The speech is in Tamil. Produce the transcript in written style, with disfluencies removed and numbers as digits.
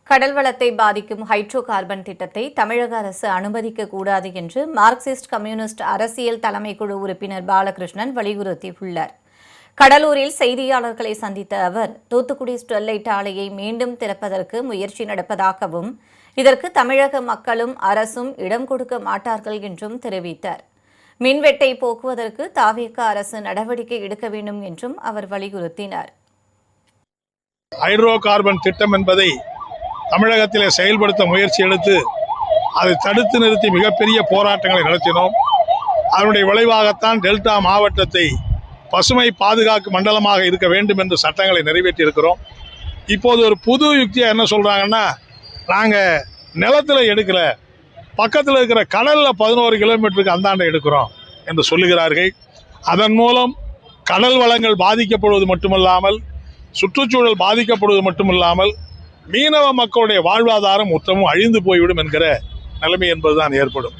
கடல் வளத்தை பாதிக்கும் ஹைட்ரோ கார்பன் திட்டத்தை தமிழக அரசு அனுமதிக்க கூடாது என்று மார்க்சிஸ்ட் கம்யூனிஸ்ட் அரசியல் தலைமை குழு உறுப்பினர் பாலகிருஷ்ணன் வலியுறுத்தியுள்ளார். கடலூரில் செய்தியாளர்களை சந்தித்த அவர், தூத்துக்குடி ஸ்டெர்லைட் ஆலையை மீண்டும் திறப்பதற்கு முயற்சி நடப்பதாகவும், இதற்கு தமிழக மக்களும் அரசும் இடம் கொடுக்க மாட்டார்கள் என்றும் தெரிவித்தார். மின்வெட்டை போக்குவதற்கு தாவேக அரசு நடவடிக்கை எடுக்க வேண்டும் என்றும் அவர் வலியுறுத்தினார். ஹைட்ரோ கார்பன் திட்டம் என்பதை தமிழகத்திலே செயல்படுத்த முயற்சி எடுத்து அதை தடுத்து நிறுத்தி மிகப்பெரிய போராட்டங்களை நடத்தினோம். அதனுடைய விளைவாகத்தான் டெல்டா மாவட்டத்தை பசுமை பாதுகாப்பு மண்டலமாக இருக்க வேண்டும் என்று சட்டங்களை நிறைவேற்றி இருக்கிறோம். இப்போது ஒரு புது யுக்தியாக என்ன சொல்கிறாங்கன்னா, நாங்கள் நிலத்தில் எடுக்கல, பக்கத்தில் இருக்கிற கடலில் 11 கிலோமீட்டருக்கு அந்தாண்ட எடுக்கிறோம் என்று சொல்லுகிறார்கள். அதன் மூலம் கடல் வளங்கள் பாதிக்கப்படுவது மட்டுமல்லாமல், சுற்றுச்சூழல் பாதிக்கப்படுவது மட்டுமில்லாமல், மீனவ மக்களுடைய வாழ்வாதாரம் மொத்தமும் அழிந்து போய்விடும் என்கிற நிலைமை என்பதுதான் ஏற்படும்.